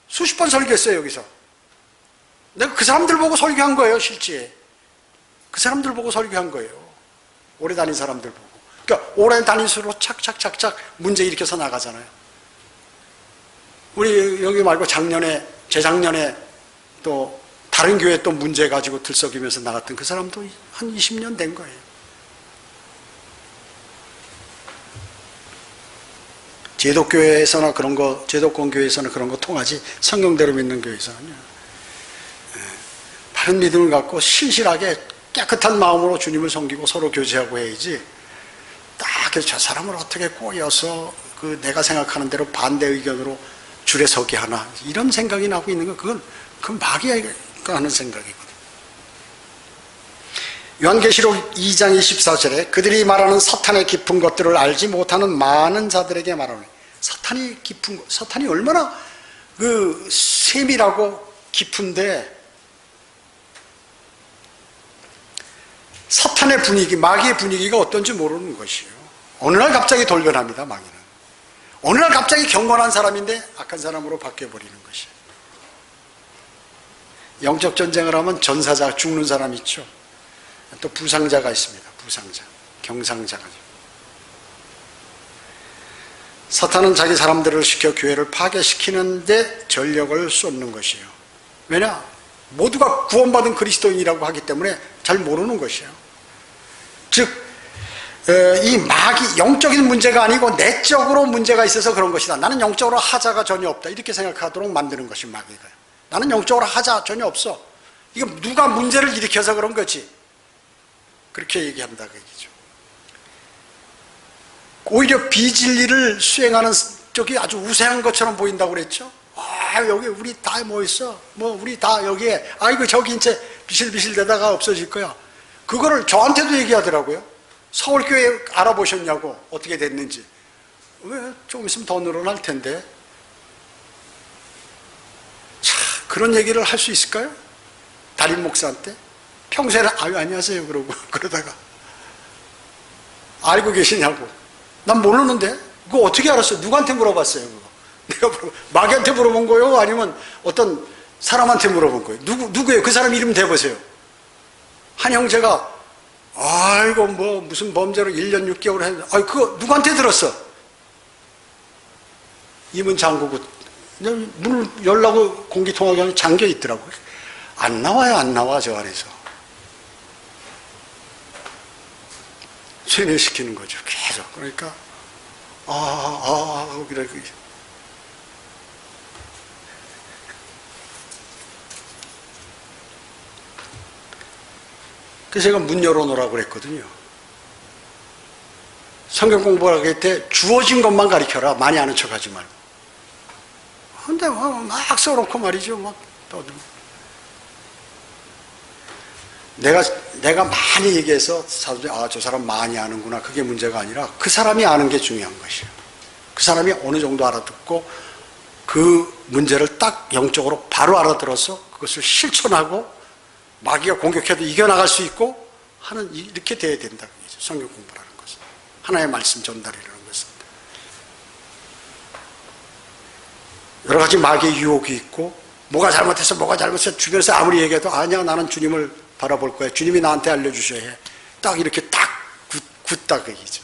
수십 번 설교했어요, 여기서. 내가 그 사람들 보고 설교한 거예요, 실제. 그 사람들 보고 설교한 거예요. 오래 다닌 사람들 보고. 그러니까 오래 다닐수록 착착착착 문제 일으켜서 나가잖아요. 우리 여기 말고 재작년에 또 다른 교회 또 문제 가지고 들썩이면서 나갔던 그 사람도 한 20년 된 거예요. 제독교회에서나 제독권 교회에서는 그런 거 통하지, 성경대로 믿는 교회에서는요. 바른 믿음을 갖고 신실하게 깨끗한 마음으로 주님을 섬기고 서로 교제하고 해야지, 딱 저 사람을 어떻게 꼬여서 내가 생각하는 대로 반대 의견으로 줄에 서게 하나, 이런 생각이 나고 있는 거, 그건 마귀가 하는 생각이거든요. 요한계시록 2장 24절에 그들이 말하는 사탄의 깊은 것들을 알지 못하는 많은 자들에게 말하노니, 사탄이 얼마나 세밀하고 깊은데, 사탄의 분위기, 마귀의 분위기가 어떤지 모르는 것이에요. 어느 날 갑자기 돌변합니다, 마귀는. 어느 날 갑자기 경건한 사람인데 악한 사람으로 바뀌어버리는 것이에요. 영적 전쟁을 하면 전사자, 죽는 사람 있죠. 또 부상자가 있습니다. 부상자, 경상자가. 사탄은 자기 사람들을 시켜 교회를 파괴시키는데 전력을 쏟는 것이에요. 왜냐? 모두가 구원받은 그리스도인이라고 하기 때문에 잘 모르는 것이에요. 즉, 이 마귀, 영적인 문제가 아니고 내적으로 문제가 있어서 그런 것이다. 나는 영적으로 하자가 전혀 없다. 이렇게 생각하도록 만드는 것이 마귀가요. 나는 영적으로 하자 전혀 없어. 이거 누가 문제를 일으켜서 그런 거지. 그렇게 얘기한다 그 얘기죠. 오히려 비진리를 수행하는 쪽이 아주 우세한 것처럼 보인다고 그랬죠. 여기 우리 다 뭐 있어? 우리 다 여기에, 아이고 저기 이제 비실비실 되다가 없어질 거야. 그거를 저한테도 얘기하더라고요. 서울교회 알아보셨냐고, 어떻게 됐는지. 왜 좀 있으면 더 늘어날 텐데. 그런 얘기를 할 수 있을까요? 담임 목사한테? 평소에는 안녕하세요 그러고 그러다가 알고 계시냐고. 난 모르는데. 그거 어떻게 알았어요? 누구한테 물어봤어요? 그거 마귀한테 물어본 거예요? 아니면 어떤 사람한테 물어본 거예요? 누구예요? 그 사람 이름 대보세요. 한 형제가 아이고 무슨 범죄로 1년 6개월 했는데, 그거 누구한테 들었어? 이문 잠그고 문을 열라고 공기통화기 하면 잠겨 있더라고요. 안 나와 저 안에서. 세뇌시키는 거죠, 계속. 그러니까 그래. 그래서 제가 문 열어놓으라고 그랬거든요. 성경 공부를 할 때 주어진 것만 가르쳐라. 많이 아는 척 하지 말고. 근데 막 써놓고 말이죠. 막 떠들고. 내가 많이 얘기해서 사람들이 저 사람 많이 아는구나. 그게 문제가 아니라 그 사람이 아는 게 중요한 것이에요. 그 사람이 어느 정도 알아듣고 그 문제를 딱 영적으로 바로 알아들어서 그것을 실천하고 마귀가 공격해도 이겨나갈 수 있고 하는, 이렇게 돼야 된다는 거죠. 성경 공부라는 것은. 하나의 말씀 전달이라는 것은. 여러 가지 마귀의 유혹이 있고, 뭐가 잘못해서 주변에서 아무리 얘기해도 아니야, 나는 주님을 바라볼 거야. 주님이 나한테 알려주셔야 해. 딱 이렇게 딱 굳다 그 얘기죠.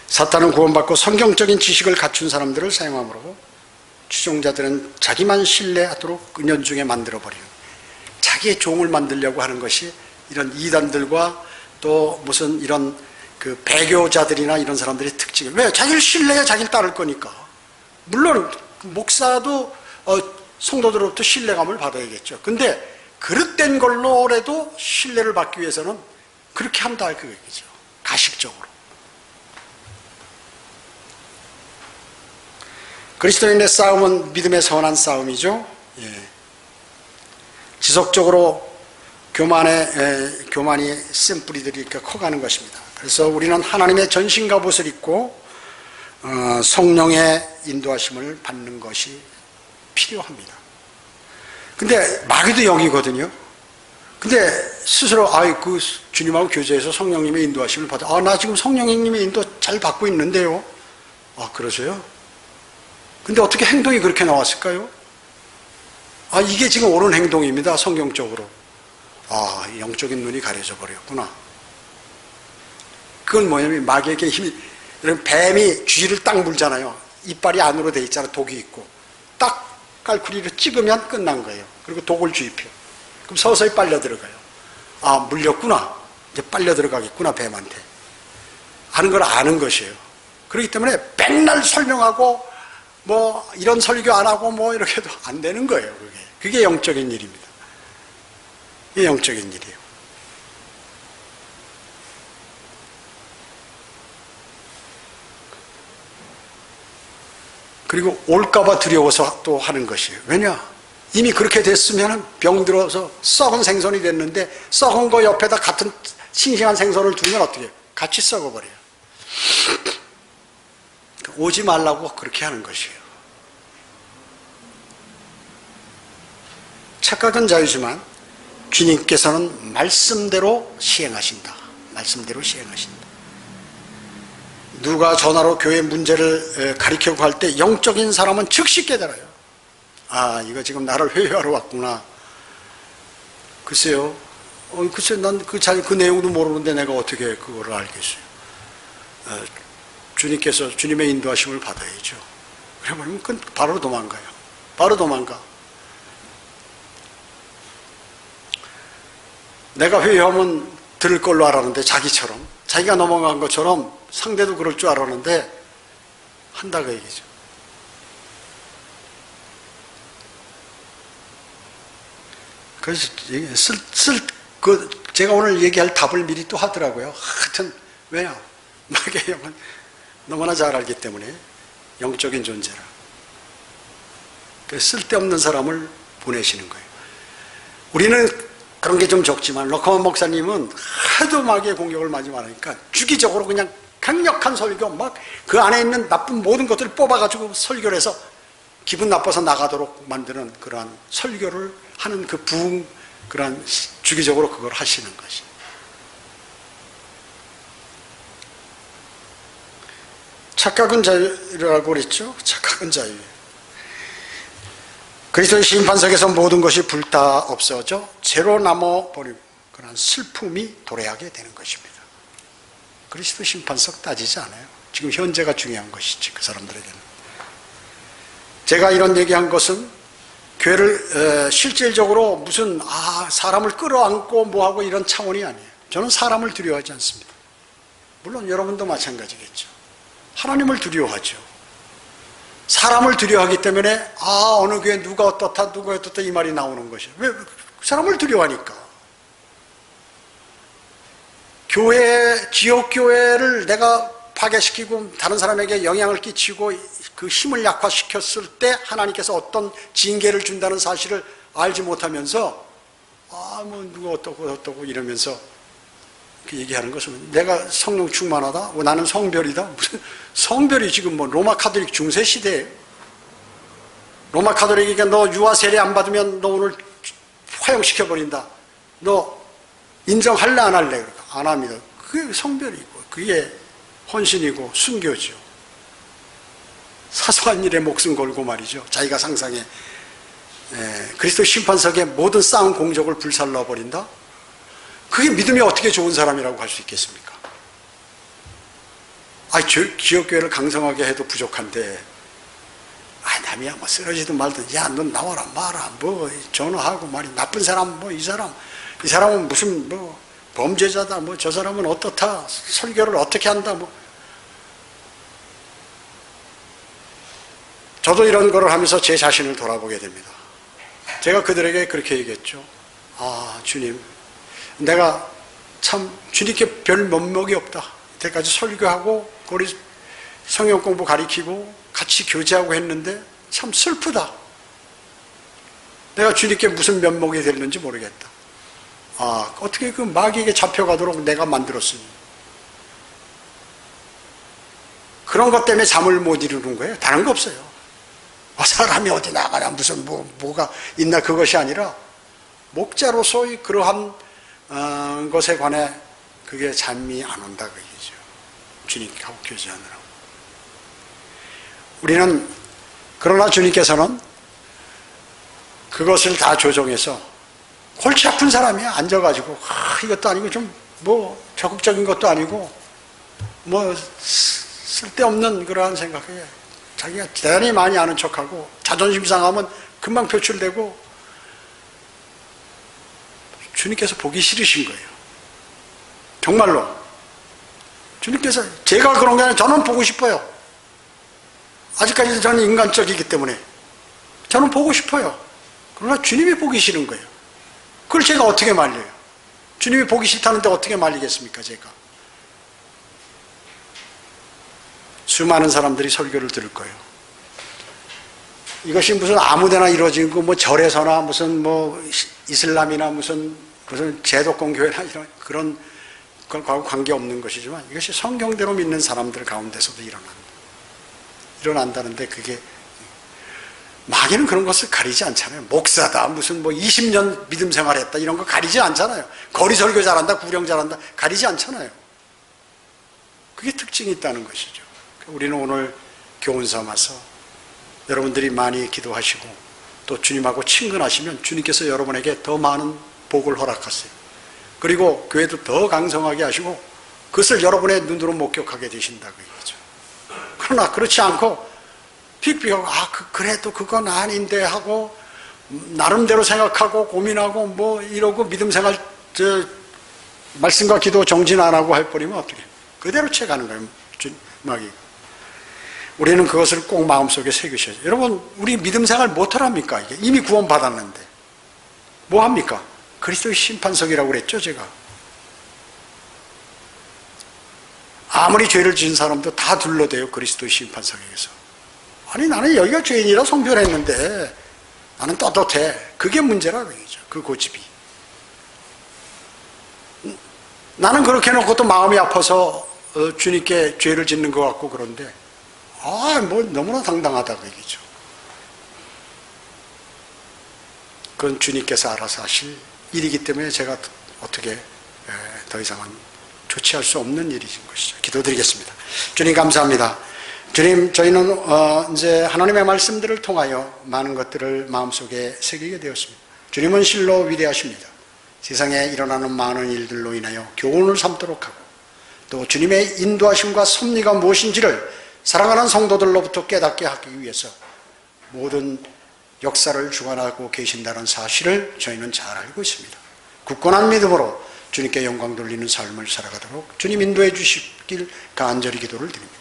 사탄은 구원받고 성경적인 지식을 갖춘 사람들을 사용함으로 추종자들은 자기만 신뢰하도록 은연중에 만들어버리는, 자기의 종을 만들려고 하는 것이 이런 이단들과 또 무슨 이런 그 배교자들이나 이런 사람들의 특징이에요. 왜? 자기를 신뢰해야 자기를 따를 거니까. 물론 목사도 성도들로부터 신뢰감을 받아야겠죠. 근데 그릇된 걸로라도 신뢰를 받기 위해서는 그렇게 한다 그 얘기죠. 가식적으로. 그리스도인의 싸움은 믿음의 선한 싸움이죠. 지속적으로 교만이 쓴 뿌리들이 이렇게 커가는 것입니다. 그래서 우리는 하나님의 전신갑옷을 입고 성령의 인도하심을 받는 것이 필요합니다. 근데 마귀도 여기거든요. 근데 스스로 그 주님하고 교제해서 성령님의 인도하심을 받아. 나 지금 성령님의 인도 잘 받고 있는데요. 그러세요? 근데 어떻게 행동이 그렇게 나왔을까요? 이게 지금 옳은 행동입니다. 성경적으로. 영적인 눈이 가려져 버렸구나. 그건 뭐냐면 마귀에게 힘이, 뱀이 쥐를 딱 물잖아요. 이빨이 안으로 돼 있잖아요. 독이 있고. 딱 깔쿠리를 찍으면 끝난 거예요. 그리고 독을 주입해요. 그럼 서서히 빨려 들어가요. 물렸구나. 이제 빨려 들어가겠구나, 뱀한테. 하는 걸 아는 것이에요. 그렇기 때문에 맨날 설명하고, 이런 설교 안 하고, 이렇게 해도 안 되는 거예요, 그게. 그게 영적인 일입니다. 이게 영적인 일이에요. 그리고 올까봐 두려워서 또 하는 것이에요. 왜냐? 이미 그렇게 됐으면 병들어서 썩은 생선이 됐는데 썩은 거 옆에다 같은 싱싱한 생선을 두면 어떻게 해요? 같이 썩어버려요. 오지 말라고 그렇게 하는 것이에요. 착각은 자유지만 주님께서는 말씀대로 시행하신다. 말씀대로 시행하신다. 누가 전화로 교회 문제를 가리키고 할 때 영적인 사람은 즉시 깨달아요. 이거 지금 나를 회유하러 왔구나. 글쎄요. 글쎄 난 그 내용도 모르는데 내가 어떻게 그거를 알겠어요. 주님께서 주님의 인도하심을 받아야죠. 그러면 바로 도망가요. 바로 도망가. 내가 회유하면 들을 걸로 알았는데 자기처럼 자기가 넘어간 것처럼 상대도 그럴 줄 알았는데 한다 그 얘기죠. 그래서 제가 오늘 얘기할 답을 미리 또 하더라고요. 하여튼 왜요? 마귀의 영은 너무나 잘 알기 때문에 영적인 존재라. 그래서 쓸데없는 사람을 보내시는 거예요. 우리는 그런 게 좀 적지만 러커먼 목사님은 하도 마귀의 공격을 많이 받으니까 주기적으로 그냥 강력한 설교, 막 그 안에 있는 나쁜 모든 것들을 뽑아가지고 설교를 해서 기분 나빠서 나가도록 만드는 그러한 설교를 하는 그 부흥, 그러한 주기적으로 그걸 하시는 것이. 착각은 자유라고 그랬죠? 착각은 자유예요. 그리스도의 심판석에서 모든 것이 불타 없어져 죄로 남아버리고 그런 슬픔이 도래하게 되는 것입니다. 그리스도 심판석 따지지 않아요. 지금 현재가 중요한 것이지, 그 사람들에게는. 제가 이런 얘기한 것은 교회를 실질적으로 무슨 사람을 끌어안고 뭐하고 이런 차원이 아니에요. 저는 사람을 두려워하지 않습니다. 물론 여러분도 마찬가지겠죠. 하나님을 두려워하죠. 사람을 두려워하기 때문에 어느 교회 누가 어떻다 누가 어떻다 이 말이 나오는 것이에요. 왜? 사람을 두려워하니까. 교회, 지역교회를 내가 파괴시키고 다른 사람에게 영향을 끼치고 그 힘을 약화시켰을 때 하나님께서 어떤 징계를 준다는 사실을 알지 못하면서 누가 어떻고 이러면서 얘기하는 것은 내가 성령 충만하다? 나는 성별이다? 무슨 성별이 지금 로마 카톨릭 중세 시대예요. 로마 카톨릭이니까 너 유아 세례 안 받으면 너 오늘 화형시켜버린다. 너 인정할래 안 할래? 안 합니다. 그게 성별이고 그게 헌신이고 순교죠. 사소한 일에 목숨 걸고 말이죠. 자기가 상상해 그리스도 심판석의 모든 쌓은 공적을 불살라버린다? 그게 믿음이 어떻게 좋은 사람이라고 할 수 있겠습니까? 지역교회를 강성하게 해도 부족한데 남이야 쓰러지든 말든 야 넌 나와라 마라 전화하고 말이 나쁜 사람 이 사람은 무슨 범죄자다 저 사람은 어떻다 설교를 어떻게 한다 저도 이런 거를 하면서 제 자신을 돌아보게 됩니다. 제가 그들에게 그렇게 얘기했죠. 주님, 내가 참 주님께 별 면목이 없다. 이때까지 설교하고 우리 성경 공부 가리키고 같이 교제하고 했는데 참 슬프다. 내가 주님께 무슨 면목이 됐는지 모르겠다. 어떻게 그 마귀에게 잡혀가도록 내가 만들었으니. 그런 것 때문에 잠을 못 이루는 거예요. 다른 거 없어요. 사람이 어디 나가나 무슨 뭐가 있나 그것이 아니라 목자로서의 그러한 것에 관해 그게 잠이 안 온다 그 얘기죠. 주님하고 교제하느라고. 우리는 그러나 주님께서는 그것을 다 조정해서 골치 아픈 사람이야. 앉아가지고 이것도 아니고 좀 뭐 적극적인 것도 아니고 뭐 쓸데없는 그러한 생각에 자기가 대단히 많이 아는 척하고 자존심 상하면 금방 표출되고 주님께서 보기 싫으신 거예요. 정말로. 주님께서 제가 그런 게 아니라 저는 보고 싶어요. 아직까지도 저는 인간적이기 때문에 저는 보고 싶어요. 그러나 주님이 보기 싫은 거예요. 그걸 제가 어떻게 말려요? 주님이 보기 싫다는데 어떻게 말리겠습니까, 제가? 수많은 사람들이 설교를 들을 거예요. 이것이 무슨 아무데나 이루어진 거, 뭐 절에서나 무슨 뭐 이슬람이나 무슨 제도권 교회나 이런 그런 것과 관계없는 것이지만 이것이 성경대로 믿는 사람들 가운데서도 일어난다는데 그게 마귀는 그런 것을 가리지 않잖아요. 목사다, 무슨 뭐 20년 믿음 생활했다 이런 거 가리지 않잖아요. 거리 설교 잘한다, 구령 잘한다 가리지 않잖아요. 그게 특징이 있다는 것이죠. 우리는 오늘 교훈 삼아서 여러분들이 많이 기도하시고 또 주님하고 친근하시면 주님께서 여러분에게 더 많은 복을 허락하세요. 그리고 교회도 더 강성하게 하시고 그것을 여러분의 눈으로 목격하게 되신다고 얘기죠. 그러나 그렇지 않고 픽픽하고 그래도 그건 아닌데 하고 나름대로 생각하고 고민하고 뭐 이러고 믿음 생활 말씀과 기도 정진 안 하고 해버리면 어떻게 그대로 채가는 거예요. 마귀. 우리는 그것을 꼭 마음속에 새기셔야죠. 여러분 우리 믿음 생활 못하랍니까? 이게 이미 구원 받았는데 뭐 합니까? 그리스도의 심판석이라고 그랬죠, 제가. 아무리 죄를 지은 사람도 다 둘러대요, 그리스도의 심판석에서. 아니 나는 여기가 죄인이라 성별했는데 나는 떳떳해. 그게 문제라고 얘기죠. 그 고집이. 나는 그렇게 해놓고 또 마음이 아파서 주님께 죄를 짓는 것 같고 그런데 뭐 너무나 당당하다고 얘기죠. 그건 주님께서 알아서 하실 일이기 때문에 제가 어떻게 더 이상은 조치할 수 없는 일인 것이죠. 기도드리겠습니다. 주님 감사합니다. 주님, 저희는 이제 하나님의 말씀들을 통하여 많은 것들을 마음속에 새기게 되었습니다. 주님은 실로 위대하십니다. 세상에 일어나는 많은 일들로 인하여 교훈을 삼도록 하고 또 주님의 인도하심과 섭리가 무엇인지를 사랑하는 성도들로부터 깨닫게 하기 위해서 모든 역사를 주관하고 계신다는 사실을 저희는 잘 알고 있습니다. 굳건한 믿음으로 주님께 영광 돌리는 삶을 살아가도록 주님 인도해 주시길 간절히 기도를 드립니다.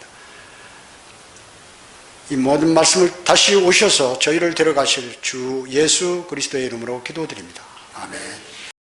이 모든 말씀을 다시 오셔서 저희를 데려가실 주 예수 그리스도의 이름으로 기도드립니다. 아멘.